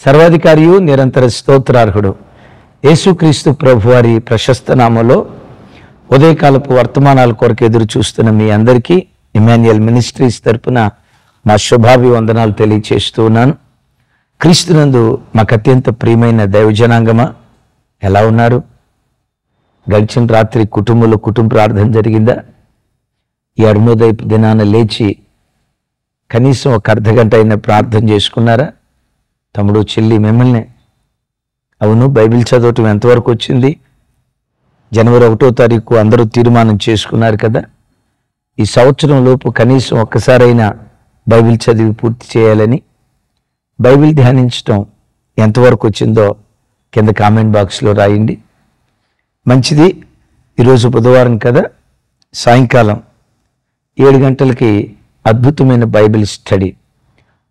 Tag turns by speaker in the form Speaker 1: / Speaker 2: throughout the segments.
Speaker 1: సర్వాధికారియు నిరంతర స్తోత్రార్హుడు యేసుక్రీస్తు ప్రభువారి ప్రశస్త నామములో ఉదయకాలపు వర్తమానాల కొరకు ఎదురు చూస్తున్న మీ అందరికీ ఇమాన్యుయల్ మినిస్ట్రీస్ తరపున మా శుభాభివందనాలు తెలియచేస్తూ ఉన్నాను. క్రీస్తునందు మాకు అత్యంత ప్రియమైన దైవజనాంగమా, ఎలా ఉన్నారు? గడిచిన రాత్రి కుటుంబ ప్రార్థన జరిగిందా? ఈ అరుణోదయపు దినాన లేచి కనీసం ఒక అర్ధగంట అయినా ప్రార్థన చేసుకున్నారా? తమ్ముడు చెల్లి మిమ్మల్ని, అవును, బైబిల్ చదవటం ఎంతవరకు వచ్చింది? జనవరి 1వ తారీఖు అందరూ తీర్మానం చేసుకున్నారు కదా, ఈ సంవత్సరం లోపు కనీసం ఒక్కసారైనా బైబిల్ చదివి పూర్తి చేయాలని. బైబిల్ ధ్యానించటం ఎంతవరకు వచ్చిందో కింద కామెంట్ బాక్స్లో రాయండి. మంచిది. ఈరోజు బుధవారం కదా, సాయంకాలం 7 గంటలకి అద్భుతమైన బైబిల్ స్టడీ.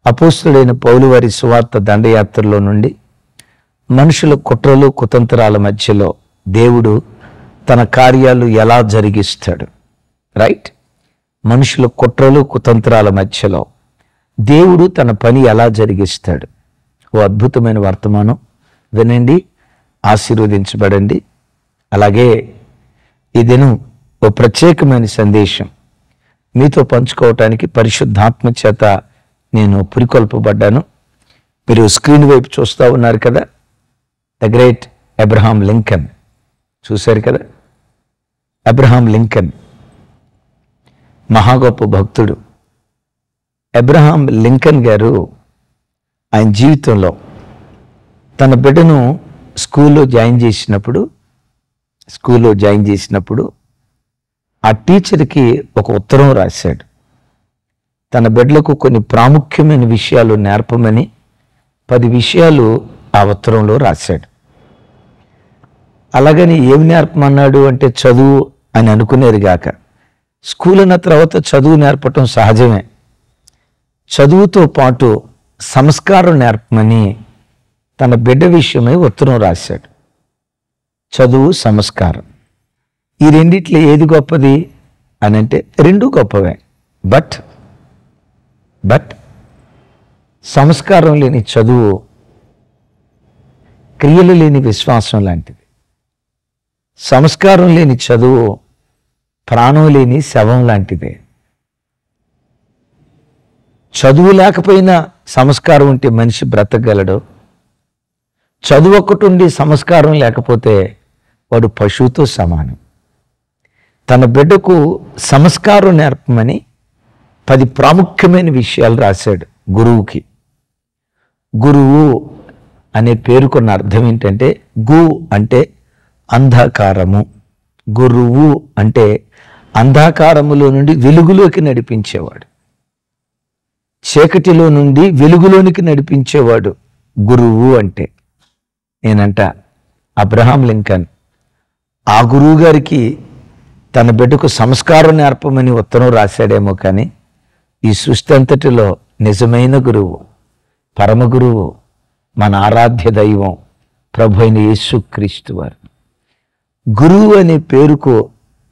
Speaker 1: అపోస్తుడైన పౌలు వారి సువార్త దండయాత్రలో నుండి మనుషుల కుట్రలు కుతంత్రాల మధ్యలో దేవుడు తన కార్యాలు ఎలా జరిగిస్తాడు, రైట్? మనుషుల కుట్రలు కుతంత్రాల మధ్యలో దేవుడు తన పని ఎలా జరిగిస్తాడు. ఓ అద్భుతమైన వర్తమానం వినండి, ఆశీర్వదించబడండి. అలాగే ఈ దినం ఓ ప్రత్యేకమైన సందేశం మీతో పంచుకోవటానికి పరిశుద్ధాత్మ చేత నేను పురికొల్పబడ్డాను. మీరు స్క్రీన్ వైపు చూస్తూ ఉన్నారు కదా, ద గ్రేట్ అబ్రహాం లింకన్. చూశారు కదా, అబ్రహాం లింకన్ మహా గొప్ప భక్తుడు. అబ్రహాం లింకన్ గారు ఆయన జీవితంలో తన బిడ్డను స్కూల్లో జాయిన్ చేసినప్పుడు ఆ టీచర్కి ఒక ఉత్తరం రాశాడు. తన బిడ్డలకు కొన్ని ప్రాముఖ్యమైన విషయాలు నేర్పమని 10 విషయాలు ఆ ఉత్తరంలో రాశాడు. అలాగని ఏమి నేర్పమన్నాడు అంటే చదువు అని అనుకునేది గాక, స్కూల్ అన్న తర్వాత చదువు నేర్పటం సహజమే. చదువుతో పాటు సంస్కారం నేర్పమని తన బిడ్డ విషయమై ఉత్తరం రాశాడు. చదువు, సంస్కారం, ఈ రెండిట్లో ఏది గొప్పది అని అంటే రెండూ గొప్పవే. బట్ సంస్కారం లేని చదువు క్రియలు లేని విశ్వాసం లాంటిది. సంస్కారం లేని చదువు ప్రాణం లేని శవం లాంటిదే. చదువు లేకపోయినా సంస్కారం ఉంటే మనిషి బ్రతకగలడు. చదువు ఒక్కటి ఉండి సంస్కారం లేకపోతే వాడు పశువుతో సమానం. తన బిడ్డకు సంస్కారం నేర్పమని 10 ప్రాముఖ్యమైన విషయాలు రాశాడు గురువుకి. గురువు అనే పేరుకున్న అర్థం ఏంటంటే, గు అంటే అంధకారము. గురువు అంటే అంధకారములో నుండి వెలుగులోకి నడిపించేవాడు, చీకటిలో నుండి వెలుగులోనికి నడిపించేవాడు గురువు అంటే. నేనంట అబ్రహాం లింకన్ ఆ గురువు గారికి తన బిడ్డకు సంస్కారం నేర్పమని ఉత్తరం రాశాడేమో, కానీ ఈ సృష్టి అంతటిలో నిజమైన గురువు, పరమ గురువు, మన ఆరాధ్య దైవం ప్రభు అయిన యేసుక్రీస్తు వారు. గురువు అనే పేరుకు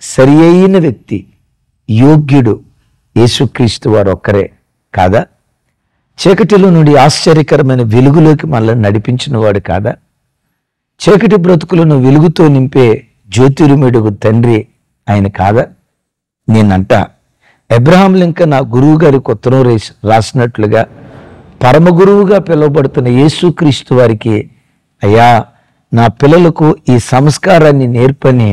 Speaker 1: సరి అయిన వ్యక్తి, యోగ్యుడు యేసుక్రీస్తు వారు ఒక్కరే కాదా? చీకటిలో నుండి ఆశ్చర్యకరమైన వెలుగులోకి మనల్ని నడిపించిన వాడు కాదా? చీకటి బ్రతుకులను వెలుగుతో నింపే జ్యోతిర్మయుడు తండ్రి ఆయన కాదా? నేనంట అబ్రహాం లింకన్ ఆ గురువు గారికి ఉత్తరం రాసినట్లుగా పరమ గురువుగా పిలువబడుతున్న యేసుక్రీస్తు వారికి, అయ్యా, నా పిల్లలకు ఈ సంస్కారాన్ని నేర్పని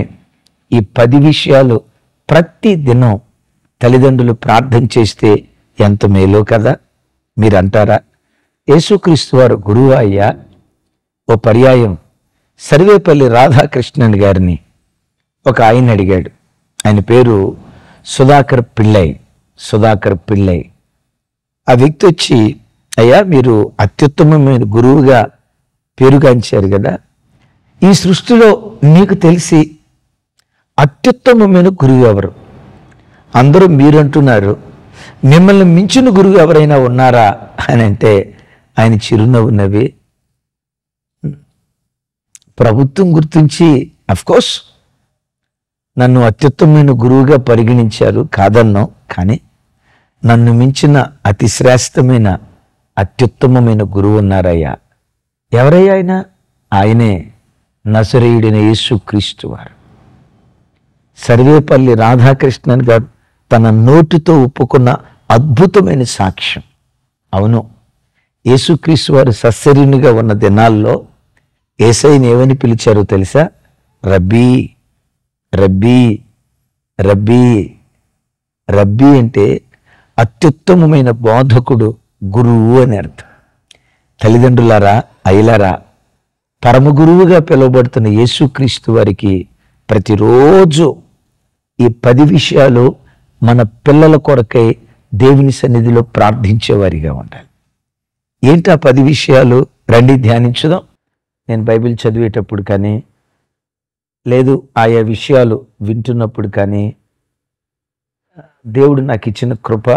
Speaker 1: ఈ 10 విషయాలు ప్రతి దినం తల్లిదండ్రులు ప్రార్థన చేస్తే ఎంత మేలో కదా. మీరు అంటారా, యేసుక్రీస్తు వారు గురువు అయ్యా? ఓ పర్యాయం సర్వేపల్లి రాధాకృష్ణన్ గారిని ఒక ఆయన అడిగాడు. ఆయన పేరు సుధాకర్ పిళ్ళై. ఆ వ్యక్తి వచ్చి, అయ్యా, మీరు అత్యుత్తమమైన గురువుగా పేరుగాంచారు కదా, ఈ సృష్టిలో మీకు తెలిసి అత్యుత్తమమైన గురువు ఎవరు? అందరూ మీరంటున్నారు, మిమ్మల్ని మించిన గురువు ఎవరైనా ఉన్నారా అని అంటే ఆయన చిరునవ్వు నవ్వి, ప్రభుత్వం గుర్తించి అఫ్కోర్స్ నన్ను అత్యుత్తమైన గురువుగా పరిగణించారు, కాదన్నాం, కానీ నన్ను మించిన అతి శ్రేష్టమైన అత్యుత్తమమైన గురువు ఉన్నారయ్యా ఎవరయ్యా ఆయన? ఆయనే నజరేయుడైన యేసుక్రీస్తు వారు. సర్వేపల్లి రాధాకృష్ణన్ గారు తన నోటితో ఒప్పుకున్న అద్భుతమైన సాక్ష్యం. అవును, యేసుక్రీస్తు వారు సశరీరునిగా ఉన్న దినాల్లో యేసయ్యని ఏమని పిలిచారో తెలుసా? రబ్బీ, రబ్బీ, రబ్బీ. రబ్బీ అంటే అత్యుత్తమమైన బోధకుడు, గురువు అని అర్థం. తల్లిదండ్రులారా, అయ్యలారా, పరమ గురువుగా పిలువబడుతున్న యేసుక్రీస్తు వారికి ప్రతిరోజు ఈ 10 విషయాలు మన పిల్లల కొరకై దేవుని సన్నిధిలో ప్రార్థించేవారిగా ఉండాలి. ఏంటి ఆ 10 విషయాలు? రండి ధ్యానించుదాం. నేను బైబిల్ చదివేటప్పుడు కానీ, లేదు ఆయా విషయాలు వింటున్నప్పుడు కానీ, దేవుడు నాకు ఇచ్చిన కృప,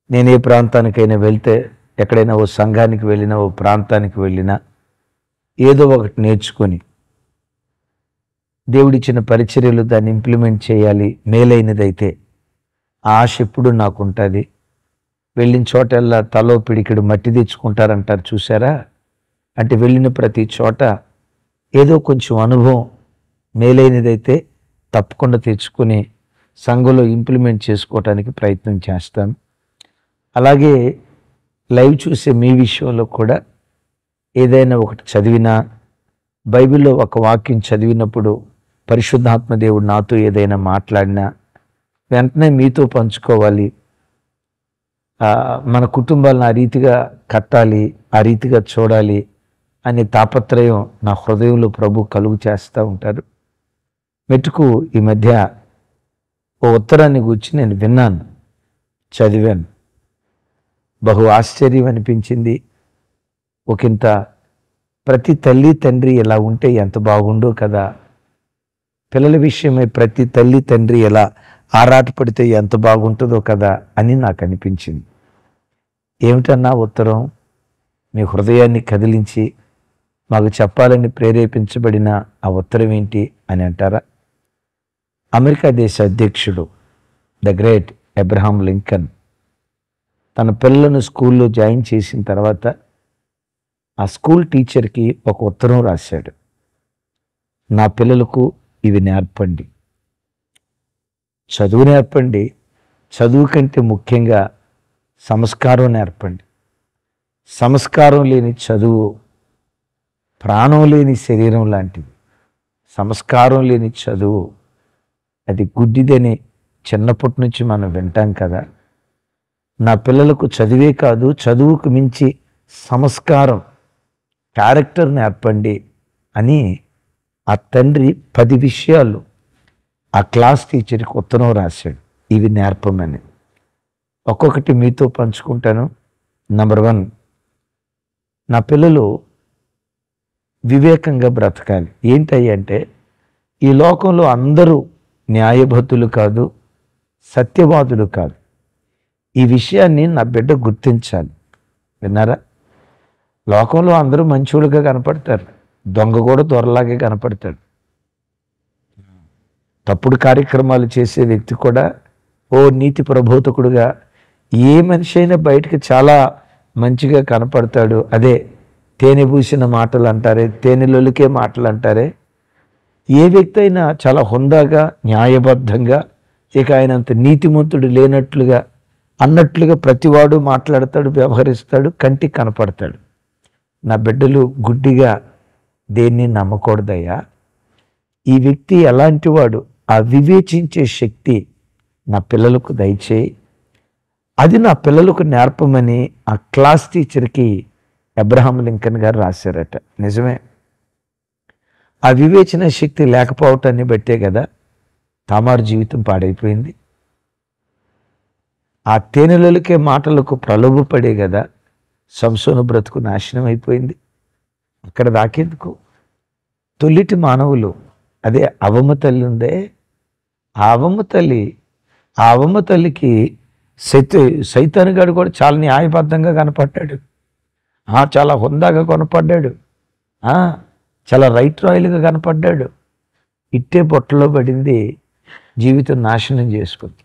Speaker 1: నేను ఏ ప్రాంతానికైనా వెళ్తే, ఎక్కడైనా ఓ సంఘానికి వెళ్ళినా, ఓ ప్రాంతానికి వెళ్ళినా, ఏదో ఒకటి నేర్చుకొని దేవుడిచ్చిన పరిచర్యలు దాన్ని ఇంప్లిమెంట్ చేయాలి, మేలైనదైతే ఆ ఆశ ఎప్పుడు నాకు ఉంటుంది. వెళ్ళిన చోటల్లా తలో పిడికిడు మట్టి తెచ్చుకుంటారంటారు చూసారా? అంటే వెళ్ళిన ప్రతి చోట ఏదో కొంచెం అనుభవం మేలైనదైతే తప్పకుండా తెచ్చుకొని సంఘంలో ఇంప్లిమెంట్ చేసుకోవటానికి ప్రయత్నం చేస్తాను. అలాగే లైవ్ చూసే మీ విషయంలో కూడా ఏదైనా ఒకటి చదివినా, బైబిల్లో ఒక వాక్యం చదివినప్పుడు పరిశుద్ధాత్మ దేవుడు నాతో ఏదైనా మాట్లాడినా వెంటనే మీతో పంచుకోవాలి. మన కుటుంబాలను ఆ రీతిగా కట్టాలి, ఆ రీతిగా చూడాలి అనే తాపత్రయం నా హృదయంలో ప్రభు కలుగు చేస్తూ ఉంటారు. మెట్టుకు ఈ మధ్య ఓ ఉత్తరాన్ని గురించి నేను విన్నాను, చదివాను. బహు ఆశ్చర్యం అనిపించింది. ఒకంత ప్రతి తల్లి తండ్రి ఎలా ఉంటే ఎంత బాగుండో కదా, పిల్లల విషయమై ప్రతి తల్లి తండ్రి ఎలా ఆరాటపడితే ఎంత బాగుంటుందో కదా అని నాకు అనిపించింది. ఏమిటన్నా ఉత్తరం? మీ హృదయాన్ని కదిలించి మాకు చెప్పాలని ప్రేరేపించబడిన ఆ ఉత్తరం ఏంటి అని అంటారా? అమెరికా దేశ అధ్యక్షుడు ద గ్రేట్ అబ్రహాం లింకన్ తన పిల్లలను స్కూల్లో జాయిన్ చేసిన తర్వాత ఆ స్కూల్ టీచర్కి ఒక ఉత్తరం రాశాడు. నా పిల్లలకు ఇవి నేర్పండి, చదువు నేర్పండి, చదువు కంటే ముఖ్యంగా సంస్కారం నేర్పండి. సంస్కారం లేని చదువు ప్రాణం లేని శరీరం లాంటిది. సంస్కారం లేని చదువు అది గుడ్డిదని చిన్నప్పటి నుంచి మనం వింటాం కదా. నా పిల్లలకు చదివే కాదు, చదువుకు మించి సంస్కారం, క్యారెక్టర్ నేర్పండి అని ఆ తండ్రి 10 విషయాలు ఆ క్లాస్ టీచర్కి ఉత్తరం రాశాడు, ఇవి నేర్పమని. ఒక్కొక్కటి మీతో పంచుకుంటాను. నంబర్ 1, నా పిల్లలు వివేకంగా బ్రతకాలి. ఏంటంటే ఈ లోకంలో అందరూ న్యాయబద్ధులు కాదు, సత్యవాదులు కాదు. ఈ విషయాన్ని నా బిడ్డ గుర్తించాలి. విన్నారా? లోకంలో అందరూ మంచోళ్ళుగా కనపడతారు, దొంగ కూడా దొరలాగే కనపడతాడు. తప్పుడు కార్యక్రమాలు చేసే వ్యక్తి కూడా ఓ నీతి ప్రబోధకుడుగా, ఏ మనిషి అయినా బయటకు చాలా మంచిగా కనపడతాడు. అదే తేనె పూసిన మాటలు అంటారే, తేనెలొలికే మాటలు అంటారే. ఏ వ్యక్తి అయినా చాలా హుందాగా, న్యాయబద్ధంగా, ఇక ఆయనంత నీతిమంతుడు లేనట్లుగా అన్నట్లుగా ప్రతివాడు మాట్లాడతాడు, వ్యవహరిస్తాడు, కంటికి కనపడతాడు. నా బిడ్డలు గుడ్డిగా దేన్ని నమ్మకూడదయ్యా. ఈ వ్యక్తి ఎలాంటి వాడు, ఆ వివేచించే శక్తి నా పిల్లలకు దయచేయి. అది నా పిల్లలకు నేర్పమని ఆ క్లాస్ టీచర్కి అబ్రహాం లింకన్ గారు రాశారట. నిజమే. ఆ వివేచన శక్తి లేకపోవటాన్ని బట్టే కదా తామారు జీవితం పాడైపోయింది. ఆ తేనెలకే మాటలకు ప్రలోభపడే కదా సంసోను బ్రతుకు నాశనం అయిపోయింది. అక్కడ దాకేందుకు? తొలిటి మానవులు, అదే అవ్వమ్మ తల్లి ఉందే, ఆ అవ్వమ్మ తల్లికి సైతానుగాడు కూడా చాలా న్యాయబద్ధంగా కనపడ్డాడు, చాలా హుందాగా కనపడ్డాడు, చాలా రైట్ రాయల్గా కనపడ్డాడు. ఇట్టే పొట్టలో పడింది, జీవితం నాశనం చేసుకుంది.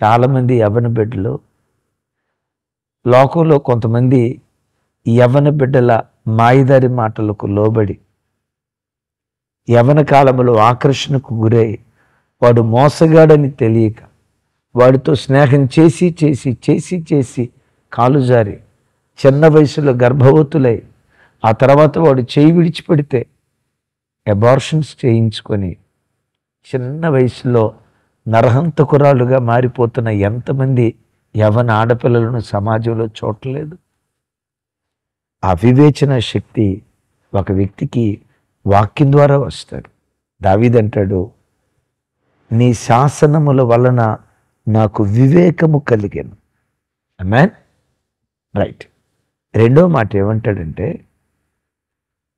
Speaker 1: చాలామంది యవ్వన బిడ్డలు లోకంలో కొంతమంది యవన బిడ్డల మాయదారి మాటలకు లోబడి యవన కాలంలో ఆకర్షణకు గురై వాడు మోసగాడని తెలియక వాడితో స్నేహం చేసి చేసి చేసి చేసి కాలు జారి చిన్న వయసులో గర్భవతులై ఆ తర్వాత వాడు చేయి విడిచిపెడితే అబార్షన్స్ చేయించుకొని చిన్న వయసులో నరహంతకురాలుగా మారిపోతున్న ఎంతమంది యవన ఆడపిల్లలను సమాజంలో చూడలేదు. ఆ వివేచన శక్తి ఒక వ్యక్తికి వాక్యం ద్వారా వస్తాడు. దావీదంటాడు, నీ శాసనముల వలన నాకు వివేకము కలిగాను. ఆమేన్. రైట్. రెండో మాట ఏమంటాడంటే,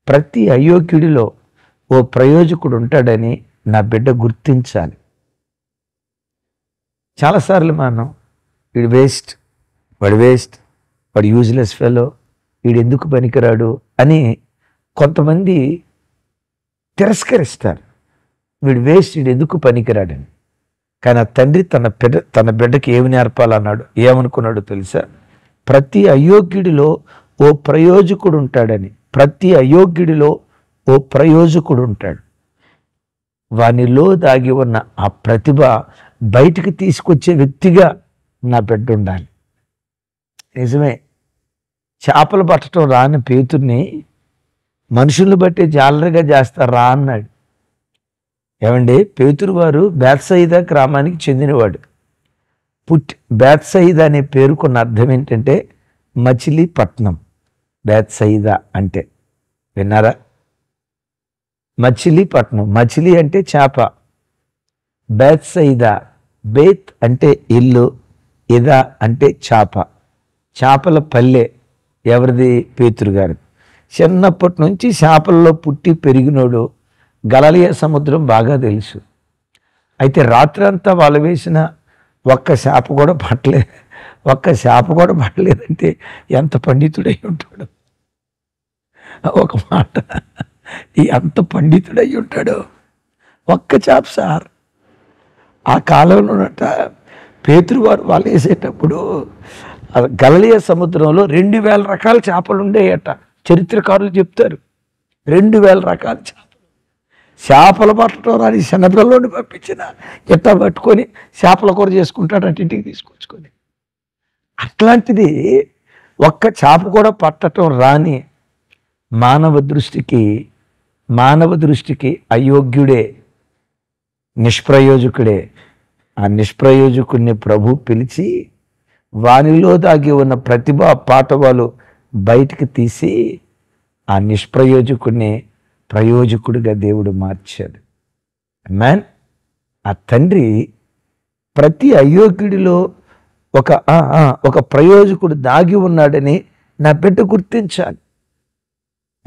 Speaker 1: ప్రతి అయోగ్యుడిలో ఓ ప్రయోజకుడు ఉంటాడని నా బిడ్డ గుర్తించాలి. చాలాసార్లు మనం వీడు వేస్ట్, వాడు యూజ్లెస్ ఫెలో, వీడు ఎందుకు పనికిరాడు అని కొంతమంది తిరస్కరిస్తారు. వీడు వేస్ట్, వీడు ఎందుకు పనికిరాడని. కానీ ఆ తండ్రి తన బిడ్డకి ఏమి నేర్పాలన్నాడు, ఏమనుకున్నాడు తెలుసా? ప్రతి అయోగ్యుడిలో ఓ ప్రయోజకుడు ఉంటాడని. ప్రతి అయోగ్యుడిలో ఓ ప్రయోజకుడు ఉంటాడు. వానిలో దాగి ఉన్న ఆ ప్రతిభ బయటికి తీసుకొచ్చే వ్యక్తిగా నా బిడ్డ ఉండాలి. నిజమే, చేపలు పట్టడం రాని పేతుర్ని మనుషులను బట్టి జాలరిగా చేస్తారా అన్నాడు. ఏమండి, పేతురు వారు బేత్సయిదా గ్రామానికి చెందినవాడు. బేత్సయిదా అనే పేరుకున్న అర్థం ఏంటంటే మచిలీపట్నం. బేత్సయిదా అంటే విన్నారా? మచిలీపట్నం. మచిలీ అంటే చేప, బేత్సయిదా, బేత్ అంటే ఇల్లు, ఇదా అంటే చేప. చేపల పల్లె ఎవరిది? పేతురు గారు. చిన్నప్పటి నుంచి చేపల్లో పుట్టి పెరిగినోడు. గలిలయ సముద్రం బాగా తెలుసు. అయితే రాత్రంతా వాళ్ళు వేసిన ఒక్క చేప కూడా పట్టలేదంటే ఎంత పండితుడై ఉంటాడు. ఒక మాట, ఎంత పండితుడై ఉంటాడు. ఒక్క చేప సార్. ఆ కాలంలోనట పేతురు వారు వాళ్ళు వేసేటప్పుడు గలిలయ సముద్రంలో 2000 రకాల చేపలు ఉండేయట. చరిత్రకారులు చెప్తారు 2000 రకాల చేపలు పట్టడం రాని శనబ్రలోని పంపించిన ఎట్టా పట్టుకొని చేపల కూర చేసుకుంటాడంటే ఇంటికి తీసుకొచ్చుకొని. అట్లాంటిది ఒక్క చేప కూడా పట్టడం రాని మానవ దృష్టికి అయోగ్యుడే, నిష్ప్రయోజకుడే. ఆ నిష్ప్రయోజకుడిని ప్రభు పిలిచి వానిలో దాగి ఉన్న ప్రతిభ పాఠవాలు బయటికి తీసి ఆ నిష్ప్రయోజకుడిని ప్రయోజకుడిగా దేవుడు మార్చాడు. మ్యాన్, ఆ తండ్రి ప్రతి అయోగ్యుడిలో ఒక ప్రయోజకుడు దాగి ఉన్నాడని నా బిడ్డ గుర్తించాలి.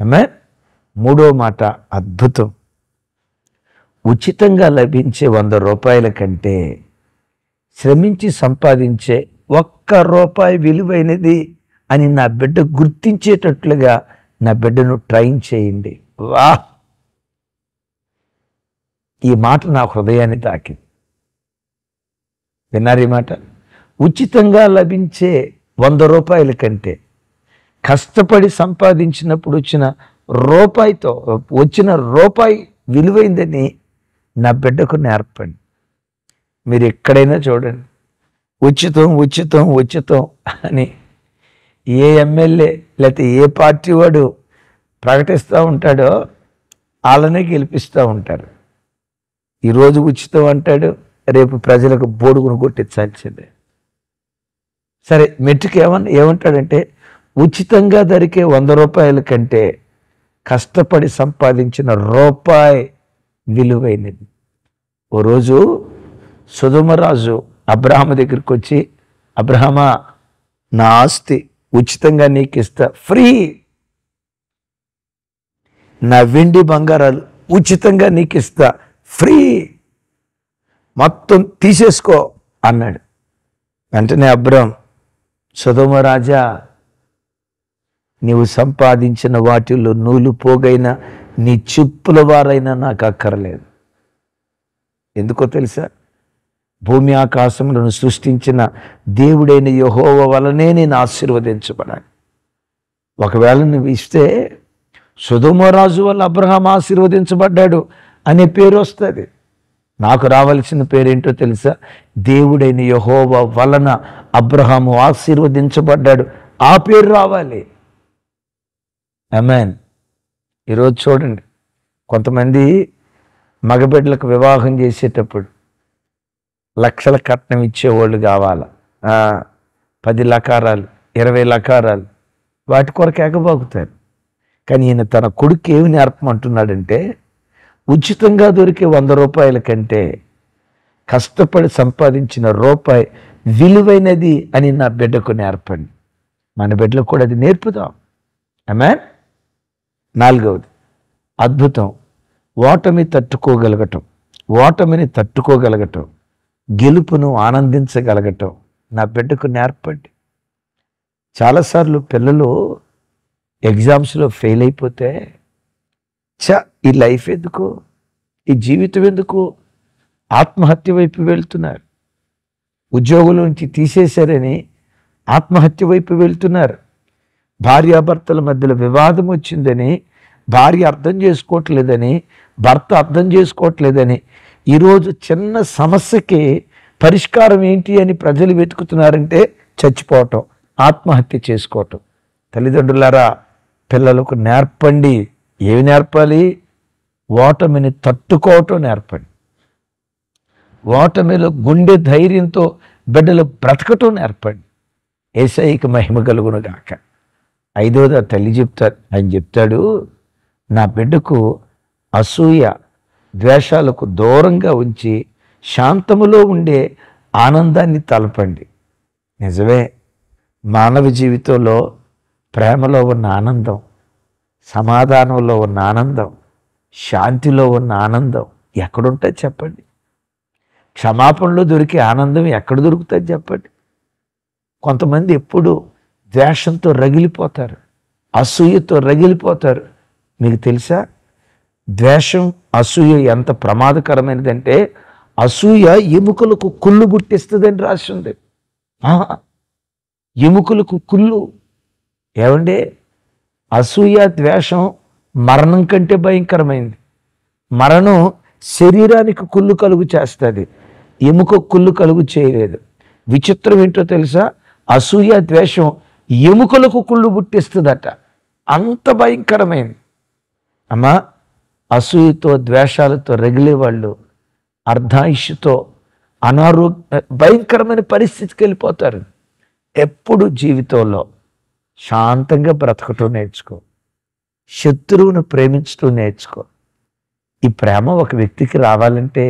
Speaker 1: మ్యాన్. మూడో మాట అద్భుతం. ఉచితంగా లభించే 100 రూపాయల కంటే శ్రమించి సంపాదించే ₹1 విలువైనది అని నా బిడ్డ గుర్తించేటట్లుగా నా బిడ్డను ట్రైన్ చేయండి. వా, ఈ మాట నా హృదయాన్ని తాకింది. విన్నారు ఈ మాట? ఉచితంగా లభించే 100 రూపాయల కంటే కష్టపడి సంపాదించినప్పుడు వచ్చిన రూపాయి విలువైందని నా బిడ్డకు నేర్పండి. మీరు ఎక్కడైనా చూడండి, ఉచితం ఉచితం ఉచితం అని ఏ ఎమ్మెల్యే లేకపోతే ఏ పార్టీ వాడు ప్రకటిస్తూ ఉంటాడో వాళ్ళనే గెలిపిస్తూ ఉంటారు. ఈరోజు ఉచితం అంటాడు, రేపు ప్రజలకు బోడుగును కొట్టించాల్సిందే. సరే, మెట్టుకు ఏమంటాడంటే ఉచితంగా దొరికే 100 రూపాయల కంటే కష్టపడి సంపాదించిన రూపాయి విలువైనది. ఓ రోజు సొదొమరాజు అబ్రహాము దగ్గరికి వచ్చి, అబ్రహామా, నా ఆస్తి ఉచితంగా నీకు ఇస్తా, ఫ్రీ. నా వెండి బంగారాలు ఉచితంగా నీకు ఇస్తా, ఫ్రీ, మొత్తం తీసేసుకో అన్నాడు. వెంటనే అబ్రహాం, సొదొమ రాజా, నీవు సంపాదించిన వాటిల్లో నూలు పోగైనా నీ చెప్పుల వారైనా నాకు అక్కర్లేదు. ఎందుకో తెలుసా? భూమి ఆకాశములను సృష్టించిన దేవుడైన యెహోవా వలనే నేను ఆశీర్వదించబడాలి. ఒకవేళ నువ్వు ఇస్తే సొదొమ రాజు వల్ల అబ్రహాం ఆశీర్వదించబడ్డాడు అనే పేరు వస్తుంది. నాకు రావాల్సిన పేరేంటో తెలుసా? దేవుడైన యెహోవా వలన అబ్రహాము ఆశీర్వదించబడ్డాడు, ఆ పేరు రావాలి. ఆమేన్. ఈరోజు చూడండి, కొంతమంది మగబిడ్డలకు వివాహం చేసేటప్పుడు లక్షల కట్నం ఇచ్చేవాళ్ళు కావాలా, 10 లకారాలు 20 లకారాలు, వాటి కొరకు ఎగబాగుతారు. కానీ ఈయన తన కొడుకు ఏమి నేర్పమంటున్నాడంటే, ఉచితంగా దొరికే 100 రూపాయల కంటే కష్టపడి సంపాదించిన రూపాయి విలువైనది అని నా బిడ్డకు నేర్పండి. మన బిడ్డలకు కూడా అది నేర్పుదాం. ఆమేన్. 4వది అద్భుతం, ఓటమిని తట్టుకోగలగటం, గెలుపును ఆనందించగలగటం నా బిడ్డకు నేర్పండి. చాలాసార్లు పిల్లలు ఎగ్జామ్స్లో ఫెయిల్ అయిపోతే, ఈ లైఫ్ ఎందుకు, ఈ జీవితం ఎందుకు, ఆత్మహత్య వైపు వెళ్తున్నారు. ఉద్యోగుల నుంచి తీసేశారని ఆత్మహత్య వైపు వెళ్తున్నారు. భార్యాభర్తల మధ్యలో వివాదం వచ్చిందని భార్య అర్థం చేసుకోవట్లేదని, భర్త అర్థం చేసుకోవట్లేదని, ఈరోజు చిన్న సమస్యకి పరిష్కారం ఏంటి అని ప్రజలు వెతుకుతున్నారంటే చచ్చిపోవటం, ఆత్మహత్య చేసుకోవటం. తల్లిదండ్రులారా, పిల్లలకు నేర్పండి. ఏమి నేర్పాలి? ఓటమిని తట్టుకోవటం నేర్పండి. ఓటమిలో గుండె ధైర్యంతో బిడ్డలు బ్రతకటం నేర్పండి. యేసయ్యకి మహిమ కలుగును గాక. 5వది తల్లి చెప్తాడు, నా బిడ్డకు అసూయ ద్వేషాలకు దూరంగా ఉంచి శాంతములో ఉండే ఆనందాన్ని తలపండి. నిజమే, మానవ జీవితంలో ప్రేమలో ఉన్న ఆనందం, సమాధానంలో ఉన్న ఆనందం, శాంతిలో ఉన్న ఆనందం ఎక్కడుంటుంది చెప్పండి? క్షమాపణలో దొరికే ఆనందం ఎక్కడ దొరుకుతుంది చెప్పండి? కొంతమంది ఎప్పుడు ద్వేషంతో రగిలిపోతారు, అసూయతో రగిలిపోతారు. మీకు తెలుసా, ద్వేషం అసూయ ఎంత ప్రమాదకరమైనదంటే, అసూయ ఎముకలకు కుళ్ళు పుట్టిస్తుందని రాసింది. ఎముకలకు కుళ్ళు. ఏమంటే అసూయ ద్వేషం మరణం కంటే భయంకరమైంది. మరణం శరీరానికి కుళ్ళు కలుగు చేస్తుంది, ఎముక కుళ్ళు కలుగు చేయలేదు. విచిత్రం ఏంటో తెలుసా, అసూయ ద్వేషం ఎముకలకు కుళ్ళు పుట్టిస్తుందట. అంత భయంకరమైంది. అమ్మా, అసూయతో ద్వేషాలతో రగిలే వాళ్ళు అర్ధాయుష్తో భయంకరమైన పరిస్థితికి వెళ్ళిపోతారు. ఎప్పుడు జీవితంలో శాంతంగా బ్రతకటం నేర్చుకో, శత్రువును ప్రేమించటం నేర్చుకో. ఈ ప్రేమ ఒక వ్యక్తికి రావాలంటే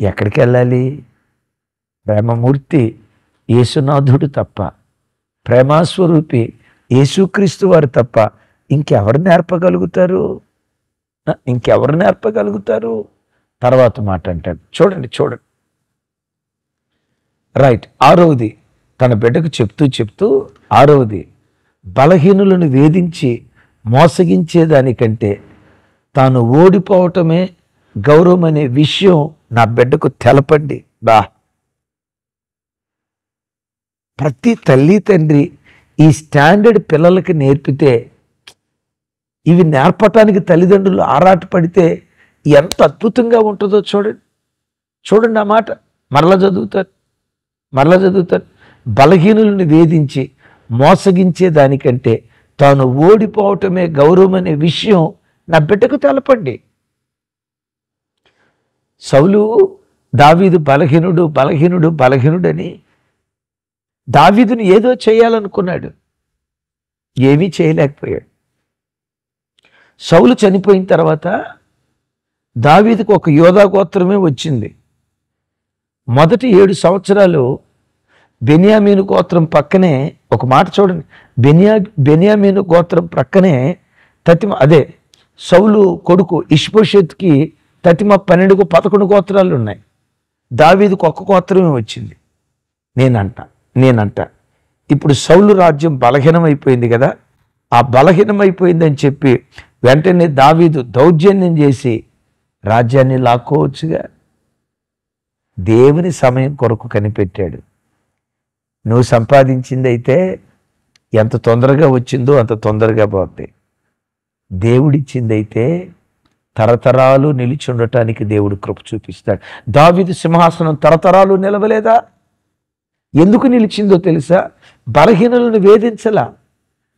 Speaker 1: ఎక్కడికి వెళ్ళాలి? ప్రేమమూర్తి యేసునాథుడు తప్ప, ప్రేమాస్వరూపి యేసుక్రీస్తు వారు తప్ప ఇంకెవరు నేర్పగలుగుతారు? తర్వాత మాట అంటాడు. చూడండి. రైట్. 6వది తన బిడ్డకు చెప్తూ 6వది, బలహీనులను వేధించి మోసగించేదానికంటే తాను ఓడిపోవటమే గౌరవం అనే విషయం నా బిడ్డకు తెలపండి. ప్రతి తల్లి తండ్రి ఈ స్టాండర్డ్ పిల్లలకి నేర్పితే, ఇవి నేర్పటానికి తల్లిదండ్రులు ఆరాటపడితే ఎంత అద్భుతంగా ఉంటుందో చూడండి. ఆ మాట మరలా చదువుతారు. బలహీనులను వేధించి మోసగించే దానికంటే తాను ఓడిపోవటమే గౌరవం అనే విషయం నా బిడ్డకు తెలపండి. సౌలు దావీదు బలహీనుడని దావీదుని ఏదో చేయాలనుకున్నాడు, ఏమీ చేయలేకపోయాడు. సౌలు చనిపోయిన తర్వాత దావీదుకు ఒక యోధా గోత్రమే వచ్చింది. మొదటి 7 సంవత్సరాలు బెన్యామీను గోత్రం పక్కనే, ఒక మాట చూడండి, బెన్యామీను గోత్రం ప్రక్కనే సౌలు కొడుకు ఇష్బోషెత్కి తతిమ 12-11 గోత్రాలు ఉన్నాయి. దావీదుకు ఒక్క గోత్రమే వచ్చింది. నేనంట ఇప్పుడు సౌలు రాజ్యం బలహీనమైపోయింది కదా, ఆ బలహీనమైపోయిందని చెప్పి వెంటనే దావీదు దౌర్జన్యం చేసి రాజ్యాన్ని లాక్కోవచ్చుగా. దేవుని సమయం కొరకు కనిపెట్టాడు. నువ్వు సంపాదించింది అయితే ఎంత తొందరగా వచ్చిందో అంత తొందరగా పోతాయి. దేవుడిచ్చిందైతే తరతరాలు నిలిచి ఉండటానికి దేవుడు కృప చూపిస్తాడు. దావీదు సింహాసనం తరతరాలు నిలవలేదా? ఎందుకు నిలిచిందో తెలుసా? బలహీనులను వేధించలా.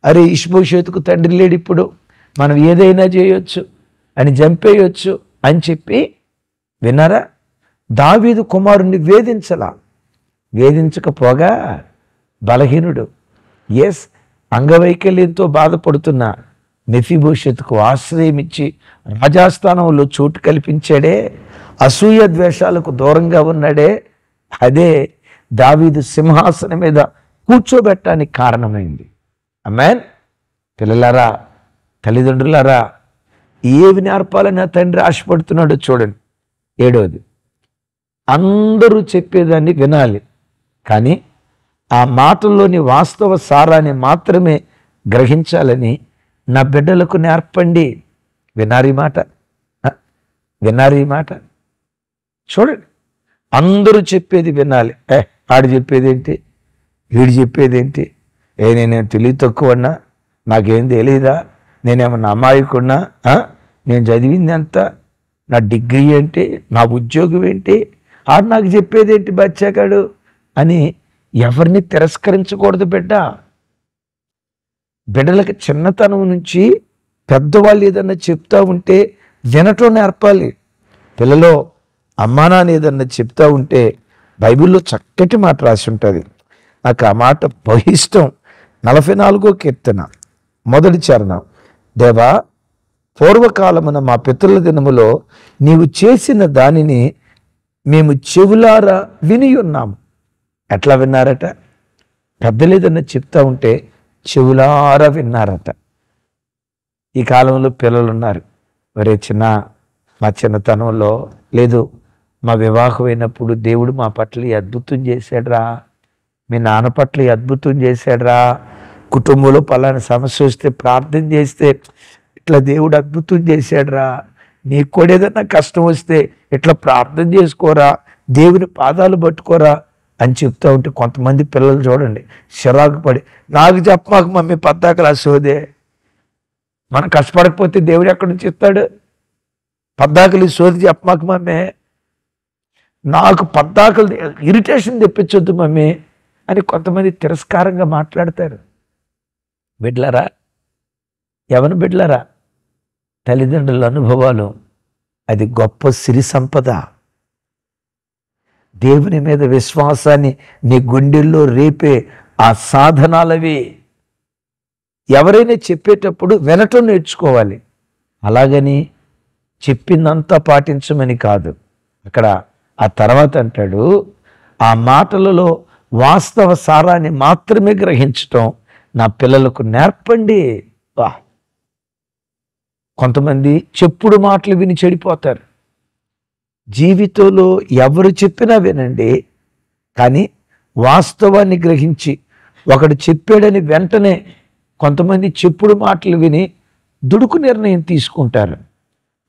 Speaker 1: అరే, ఇష్బోషేతుకు తండ్రి లేడు, ఇప్పుడు మనం ఏదైనా చేయొచ్చు అని చంపేయొచ్చు అని చెప్పి, విన్నారా, దావీదు కుమారుణ్ణి వేధించలా. వేధించకపోగా బలహీనుడు, అంగవైకల్యంతో బాధపడుతున్న మెఫీబోషెతుకు ఆశ్రయం ఇచ్చి రాజాస్థానంలో చోటు కల్పించాడే, అసూయ ద్వేషాలకు దూరంగా ఉన్నాడే, అదే దావీదు సింహాసనం మీద కూర్చోబెట్టడానికి కారణమైంది. ఆమేన్. పిల్లలారా, తల్లిదండ్రులారా, ఏవి నేర్పాలని ఆ తండ్రి ఆశపడుతున్నాడో చూడండి. 7వది, అందరూ చెప్పేదాన్ని వినాలి, కానీ ఆ మాటల్లోని వాస్తవ సారాన్ని మాత్రమే గ్రహించాలని నా బిడ్డలకు నేర్పండి. వినారీ మాట, వినారీ మాట. చూడండి, అందరూ చెప్పేది వినాలి. ఆడు చెప్పేదేంటి, వీడు చెప్పేదేంటి, నేనేం తెలివి తక్కువన్నా, నాకేం తెలియదా, నేనేమన్నా అమాయకున్నా, నేను చదివింది ఎంత, నా డిగ్రీ ఏంటి, నా ఉద్యోగం ఏంటి, ఆడు నాకు చెప్పేదేంటి బచ్చాకాడు అని ఎవరిని తిరస్కరించకూడదు బిడ్డ. బిడ్డలకి చిన్నతనం నుంచి పెద్దవాళ్ళు ఏదన్నా చెప్తా ఉంటే వినటం నేర్పాలి. పిల్లలో అమ్మా నాన్న ఏదన్నా చెప్తా ఉంటే బైబిల్లో చక్కటి మాట రాసి ఉంటుంది. నాకు ఆ మాట బహిష్టం. 44వ కీర్తన 1వ చరణం. దేవా, పూర్వకాలమున మా పితరుల దినములో నీవు చేసిన దానిని మేము చెవులారా విని ఉన్నాము. ఎట్లా విన్నారట? పెద్దలు ఏదన్నా చెప్తా ఉంటే చెవులారా విన్నారట. ఈ కాలంలో పిల్లలు ఉన్నారు, ఒరే చిన్న, మా చిన్నతనంలో లేదు, మా వివాహం అయినప్పుడు దేవుడు మా పట్ల ఈ అద్భుతం చేశాడురా, మీ నాన్న పట్ల ఈ అద్భుతం చేశాడురా, కుటుంబంలో పలానా సమస్య వస్తే ప్రార్థన చేస్తే ఇట్లా దేవుడు అద్భుతం చేశాడురా, నీకు కూడా ఏదన్నా కష్టం వస్తే ఇట్లా ప్రార్థన చేసుకోరా, దేవుని పాదాలు పట్టుకోరా అని చెప్తా ఉంటే కొంతమంది పిల్లలు చూడండి చిరాకు పడి, నాకు చెప్పమాకు మమ్మీ పద్దాకలు అసోదే, మనం కష్టపడకపోతే దేవుడు ఎక్కడి నుంచి ఇస్తాడు, పద్దాకలు సోది చెప్పమాకు మమ్మీ, నాకు పద్దాకలు ఇరిటేషన్ తెప్పించొద్దు మమ్మీ అని కొంతమంది తిరస్కారంగా మాట్లాడతారు. బిడ్డలారా, ఎవరు బిడ్డలారా, తల్లిదండ్రుల అనుభవాలు అది గొప్ప సిరి సంపద. దేవుని మీద విశ్వాసాన్ని నీ గుండెల్లో రేపే ఆ సాధనాలవి. ఎవరైనా చెప్పేటప్పుడు వినటం నేర్చుకోవాలి, అలాగని చెప్పిందంతా పాటించమని కాదు. అక్కడ ఆ తర్వాత అంటాడు, ఆ మాటలలో వాస్తవ సారాన్ని మాత్రమే గ్రహించటం నా పిల్లలకు నేర్పండి. కొంతమంది చెప్పుడు మాటలు విని చెడిపోతారు. జీవితంలో ఎవరు చెప్పినా వినండి, కానీ వాస్తవాన్ని గ్రహించి ఒకడు చెప్పాడని వెంటనే కొంతమంది చెప్పుడు మాటలు విని దుడుకు నిర్ణయం తీసుకుంటారు.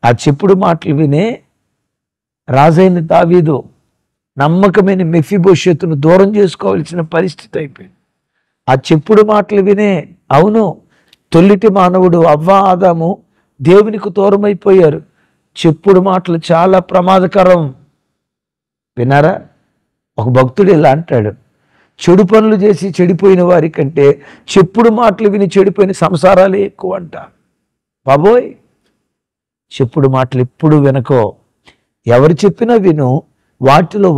Speaker 1: ఆ చెప్పుడు మాటలు వినే రాజైన దావీదు నమ్మకమైన మెఫీబోషెతును దూరం చేసుకోవాల్సిన పరిస్థితి అయిపోయింది. ఆ చెప్పుడు మాటలు వినే, అవును, తొల్లిటి మానవుడు అవ్వ ఆదాము దేవునికి దూరమైపోయారు. చెప్పుడు మాటలు చాలా ప్రమాదకరం. విన్నారా? ఒక భక్తుడు ఇలా అంటాడు, చెడు పనులు చేసి చెడిపోయిన వారి కంటే చెప్పుడు మాటలు విని చెడిపోయిన సంసారాలే ఎక్కువ అంట. బాబోయ్, చెప్పుడు మాటలు ఎప్పుడు వినకో, ఎవరు చెప్పినా విను, వాటిలో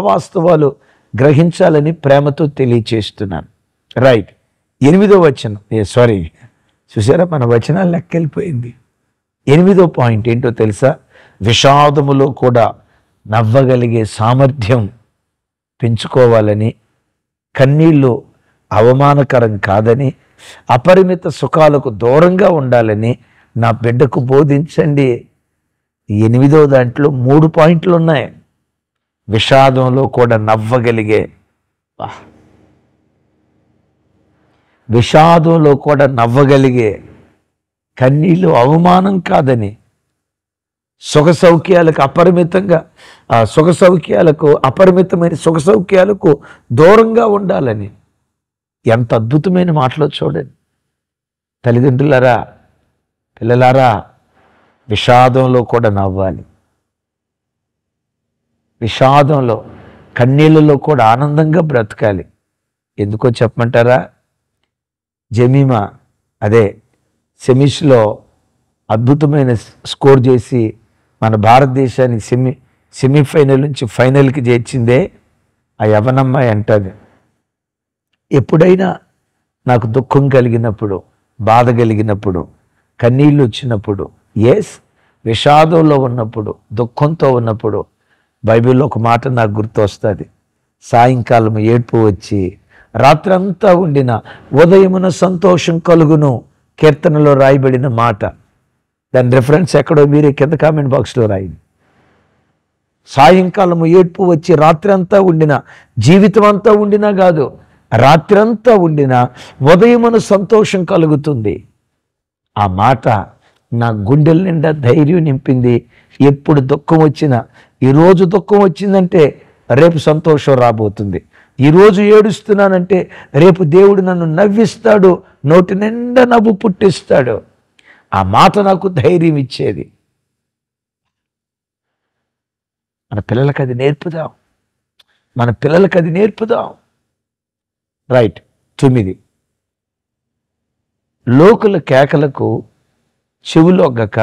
Speaker 1: వాస్తవాలు గ్రహించాలని ప్రేమతో తెలియచేస్తున్నాను. రైట్. 8వ వచనం, చూసారా, మన వచనాలు లెక్కెళ్ళిపోయింది. 8వ పాయింట్ ఏంటో తెలుసా? విషాదములో కూడా నవ్వగలిగే సామర్థ్యం పెంచుకోవాలని, కన్నీళ్ళు అవమానకరం కాదని, అపరిమిత సుఖాలకు దూరంగా ఉండాలని నా బిడ్డకు బోధించండి. 8వ దాంట్లో 3 పాయింట్లు ఉన్నాయి. విషాదంలో కూడా నవ్వగలిగే, విషాదంలో కూడా నవ్వగలిగే, కన్నీళ్ళు అవమానం కాదని, సుఖ సౌఖ్యాలకు అపరిమితమైన సుఖ సౌఖ్యాలకు దూరంగా ఉండాలని. ఎంత అద్భుతమైన మాటలో చూడండి. తల్లిదండ్రులారా, పిల్లలారా, విషాదంలో కూడా నవ్వాలి, విషాదంలో కన్నీళ్ళలో కూడా ఆనందంగా బ్రతకాలి. ఎందుకో చెప్పమంటారా? జమీమా అదే సెమీస్లో అద్భుతమైన స్కోర్ చేసి మన భారతదేశాన్ని సెమీఫైనల్ నుంచి ఫైనల్కి చేర్చిందే ఆ యవ్వనమ్మాయి అంటది, ఎప్పుడైనా నాకు దుఃఖం కలిగినప్పుడు, బాధ కలిగినప్పుడు, కన్నీళ్ళు వచ్చినప్పుడు, విషాదంలో ఉన్నప్పుడు, దుఃఖంతో ఉన్నప్పుడు బైబిల్లో ఒక మాట నాకు గుర్తొస్తుంది. సాయంకాలం ఏడ్పు వచ్చి రాత్రంతా ఉండిన ఉదయమున సంతోషం కలుగును, కీర్తనలో రాయబడిన మాట. దాని రెఫరెన్స్ ఎక్కడో మీరే కింద కామెంట్ బాక్స్లో రాయండి. సాయంకాలము ఏడ్పు వచ్చి రాత్రి అంతా ఉండిన, జీవితం అంతా ఉండినా కాదు, రాత్రంతా ఉండిన ఉదయమున సంతోషం కలుగుతుంది. ఆ మాట నా గుండెల నిండా ధైర్యం నింపింది. ఎప్పుడు దుఃఖం వచ్చినా, ఈరోజు దుఃఖం వచ్చిందంటే రేపు సంతోషం రాబోతుంది. ఈరోజు ఏడుస్తున్నానంటే రేపు దేవుడు నన్ను నవ్విస్తాడు, నోటి నిండా నవ్వు పుట్టిస్తాడు. ఆ మాట నాకు ధైర్యం ఇచ్చేది. మన పిల్లలకు అది నేర్పుదాం, మన పిల్లలకు అది నేర్పుదాం. రైట్. 9, లోకుల కేకలకు చెవులొగ్గక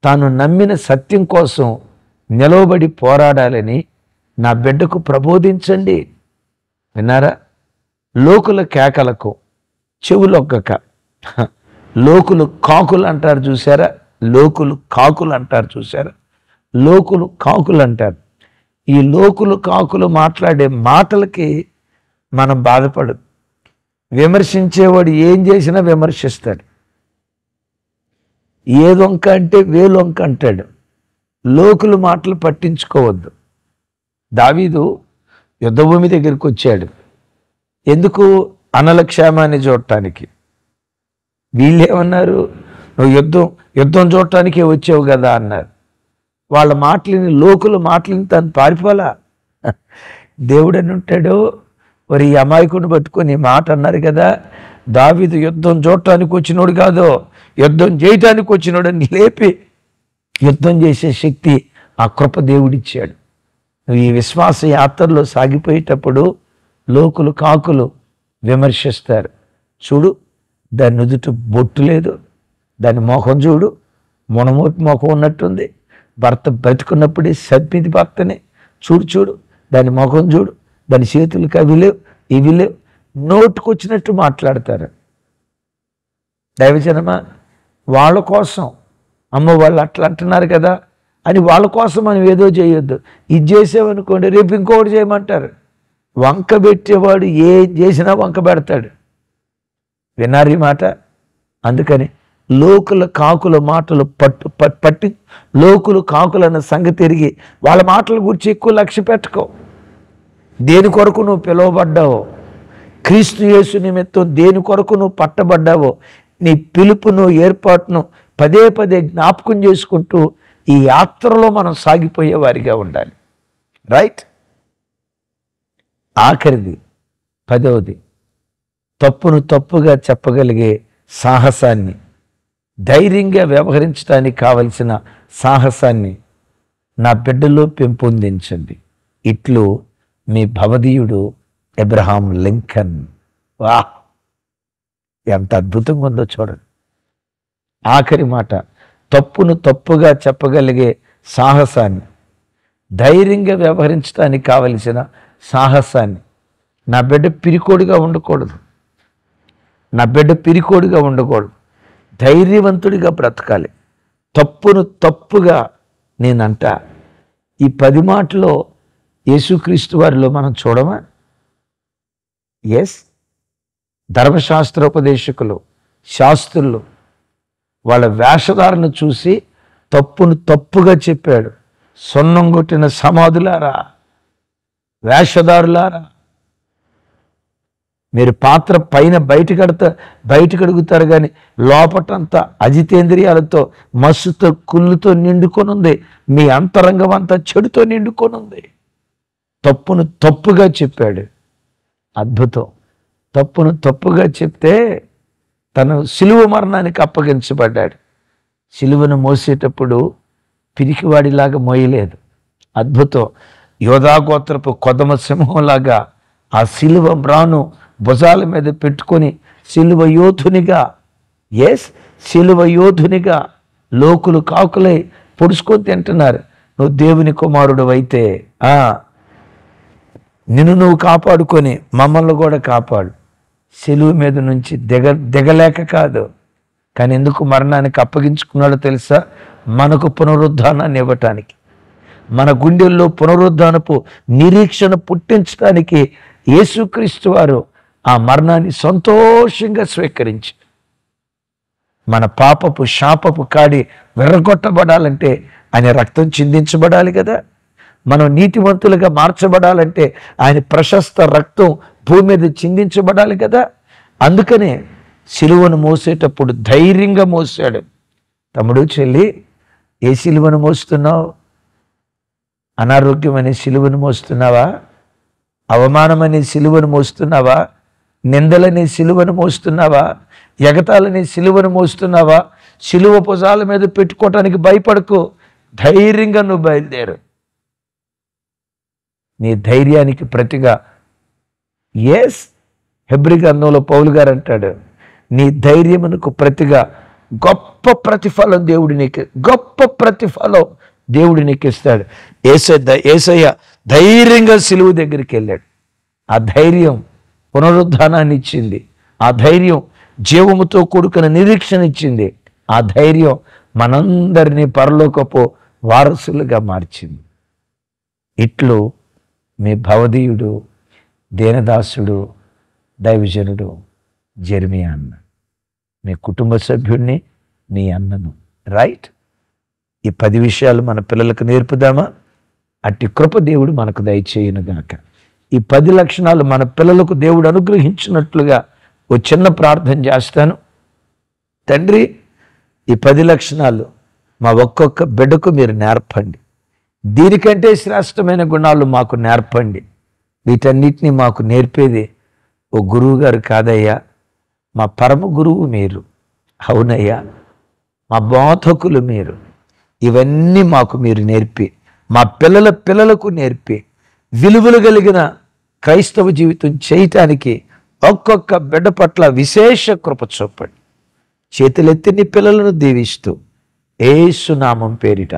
Speaker 1: తాను నమ్మిన సత్యం కోసం నిలవబడి పోరాడాలని నా బిడ్డకు ప్రబోధించండి. విన్నారా? లోకుల కేకలకు చెవులొగ్గక. లోకులు కాకులు అంటారు చూసారా? లోకులు కాకులు అంటారు చూసారా? లోకులు కాకులు అంటారు. ఈ లోకులు కాకులు మాట్లాడే మాటలకి మనం బాధపడదు. విమర్శించేవాడు ఏం చేసినా విమర్శిస్తాడు. ఏదొంక అంటే వేలొంక అంటాడు. లోకులు మాటలు పట్టించుకోవద్దు. దావీదు యుద్ధభూమి దగ్గరికి వచ్చాడు. ఎందుకు? అనల క్షేమాన్ని చూడటానికి. వీళ్ళేమన్నారు? నువ్వు యుద్ధం చూడటానికే వచ్చావు కదా అన్నారు. వాళ్ళ మాటలని, లోకుల మాటలని తను పారిపోలా. దేవుడని ఉంటాడు, మరి ఈ అమాయకుని పట్టుకొని మాట అన్నారు కదా, దావీదు యుద్ధం చూడటానికి వచ్చినోడు కాదు, యుద్ధం చేయటానికి వచ్చినోడని లేపి యుద్ధం చేసే శక్తి ఆ కృప దేవుడిచ్చాడు. నువ్వు ఈ విశ్వాస యాత్రలో సాగిపోయేటప్పుడు లోకులు కాకులు విమర్శిస్తారు. చూడు, దాని నుదుట బొట్టు లేదు, దాని మొఖం చూడు, మునమోపి మొఖం ఉన్నట్టుంది, భర్త బతుకున్నప్పుడే సబ్బిది భర్తనే, చూడు దాని ముఖం చూడు, దాని చేతులకు అవి లేవు, ఇవి లేవు, నోటుకొచ్చినట్టు మాట్లాడతారు. దైవజనమా, వాళ్ళ కోసం, అమ్మ వాళ్ళు అట్లా అంటున్నారు కదా అని వాళ్ళ కోసం మనం ఏదో చేయొద్దు. ఇది చేసామనుకోండి రేపు ఇంకొకటి చేయమంటారు. వంక పెట్టేవాడు ఏం చేసినా వంక పెడతాడు. విన్నారు ఈ మాట? అందుకని లోకుల కాకుల మాటలు పట్టి లోకులు కాకులన్న సంగతి తిరిగి వాళ్ళ మాటల గురించి ఎక్కువ లక్ష్య పెట్టుకో. దేని కొరకు నువ్వు పిలువబడ్డావో, క్రీస్తు యేసు నిమిత్తం దేని కొరకు నువ్వు పట్టబడ్డావో, నీ పిలుపును ఏర్పాటును పదే పదే జ్ఞాపకం చేసుకుంటూ ఈ యాత్రలో మనం సాగిపోయే వారిగా ఉండాలి. రైట్. ఆఖరిది 10వది, తప్పును తప్పుగా చెప్పగలిగే సాహసాన్ని, ధైర్యంగా వ్యవహరించడానికి కావలసిన సాహసాన్ని నా బిడ్డలో పెంపొందించండి. ఇట్లు మీ భవదీయుడు అబ్రహాం లింకన్. వా, ఎంత అద్భుతంగా ఉందో చూడండి. ఆఖరి మాట, తప్పును తప్పుగా చెప్పగలిగే సాహసాన్ని, ధైర్యంగా వ్యవహరించడానికి కావలసిన సాహసాన్ని. నా బిడ్డ పిరికోడుగా ఉండకూడదు, నా బిడ్డ పిరికోడుగా ఉండకూడదు, ధైర్యవంతుడిగా బ్రతకాలి. తప్పును తప్పుగా నేనంట. ఈ 10 మాటలో యేసుక్రీస్తు వారిలో మనం చూడమా? ధర్మశాస్త్రోపదేశకులు, శాస్త్రులు వాళ్ళ వేషధారణ చూసి తప్పును తప్పుగా చెప్పాడు. సున్నం కొట్టిన సమాధులారా, వేషధారులారా, మీరు పాత్ర పైన బయటకు అడుగుతారు కానీ లోపటంతా అజితేంద్రియాలతో, మస్సుతో, కుళ్ళుతో నిండుకొని ఉంది. మీ అంతరంగం అంతా చెడుతో నిండుకొని ఉంది. తప్పును తప్పుగా చెప్పాడు. అద్భుతం. తప్పును తప్పుగా చెప్తే తను సిలువ మరణానికి అప్పగించబడ్డాడు. సిలువను మోసేటప్పుడు పిరికివాడిలాగా మోయలేదు. అద్భుతం. యోధాగోత్రపు కొదమ సింహంలాగా ఆ సిలువ మ్రాను భుజాల మీద పెట్టుకొని సిలువ యోధునిగా, సిలువ యోధునిగా లోకులు కాకులై పొడుచుకొని తింటున్నారు. నువ్వు దేవుని కుమారుడు అయితే నిన్ను నువ్వు కాపాడుకొని మమ్మల్ని కూడా కాపాడు. సిలువ మీద నుంచి దిగలేక కాదు, కానీ ఎందుకు మరణానికి అప్పగించుకున్నాడో తెలుసా? మనకు పునరుద్ధానాన్ని ఇవ్వటానికి, మన గుండెల్లో పునరుద్ధానపు నిరీక్షణ పుట్టించడానికి యేసుక్రీస్తు వారు ఆ మరణాన్ని సంతోషంగా స్వీకరించి మన పాపపు శాపపు కాడి విర్రగొట్టబడాలంటే ఆయన రక్తం చిందించబడాలి కదా. మనం నీతివంతులుగా మార్చబడాలంటే ఆయన ప్రశస్త రక్తం భూమి మీద చిందించబడాలి కదా. అందుకనే సిలువను మోసేటప్పుడు ధైర్యంగా మోసాడు. తమ్ముడు, చెల్లి, ఏ సిలువను మోస్తున్నావు? అనారోగ్యం అనే సిలువను మోస్తున్నావా? అవమానం అనే సిలువను మోస్తున్నావా? నిందలనే సిలువను మోస్తున్నావా? ఎగతాలనే సిలువను మోస్తున్నావా? సిలువ భుజాల మీద పెట్టుకోవటానికి భయపడకు. ధైర్యంగా నువ్వు బయలుదేరు. నీ ధైర్యానికి ప్రతిగా హెబ్రీ గ్రంథంలో పౌలు గారు అంటాడు, నీ ధైర్యమునకు ప్రతిగా గొప్ప ప్రతిఫలం దేవుడు నీకు ఇస్తాడు. యేసయ్య ధైర్యంగా సిలువ దగ్గరికి వెళ్ళాడు. ఆ ధైర్యం పునరుద్ధానాన్ని ఇచ్చింది. ఆ ధైర్యం జీవముతో కూడుకున్న నిరీక్షణ ఇచ్చింది. ఆ ధైర్యం మనందరినీ పరలోకపు వారసులుగా మార్చింది. ఇట్లు మీ భవదీయుడు, దేనదాసుడు, దైవజనుడు జెర్మియా అన్న, మీ కుటుంబ సభ్యుడిని, నీ అన్నను. రైట్? ఈ 10 విషయాలు మన పిల్లలకు నేర్పుదామా? అట్టి కృప దేవుడు మనకు దయచేయునుగాక. ఈ 10 లక్షణాలు మన పిల్లలకు దేవుడు అనుగ్రహించినట్లుగా ఓ చిన్న ప్రార్థన చేస్తాను. తండ్రి, ఈ 10 లక్షణాలు మా ఒక్కొక్క బిడ్డకు మీరు నేర్పండి. దీనికంటే శ్రేష్టమైన గుణాలు మాకు నేర్పండి. వీటన్నిటినీ మాకు నేర్పేది ఓ గురువు గారు కాదయ్యా, మా పరమ గురువు మీరు. అవునయ్యా, మా బోధకులు మీరు. ఇవన్నీ మాకు మీరు నేర్పి, మా పిల్లలకు నేర్పి, విలువలు కలిగిన క్రైస్తవ జీవితం చేయటానికి ఒక్కొక్క బిడ్డ పట్ల విశేష కృప చూపండి. చేతులెత్తి నీ పిల్లలను దీవిస్తూ యేసు నామం పేరిట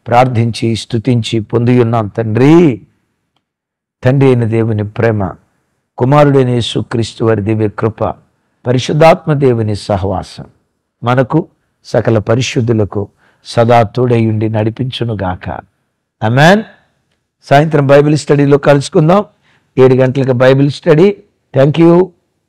Speaker 1: ప్రార్థించి స్తుతించి పొంది ఉన్నాం తండ్రి. తండ్రి అయిన దేవుని ప్రేమ, కుమారుడైన యేసుక్రీస్తు వారి దివ్య కృప, పరిశుద్ధాత్మ దేవుని సహవాసం మనకు సకల పరిశుద్ధులకు సదా తోడయుండి నడిపించునుగాక. ఆమేన్. సాయంత్రం బైబిల్ స్టడీలో కలుసుకుందాం. 7 గంటలకు బైబిల్ స్టడీ. Thank you.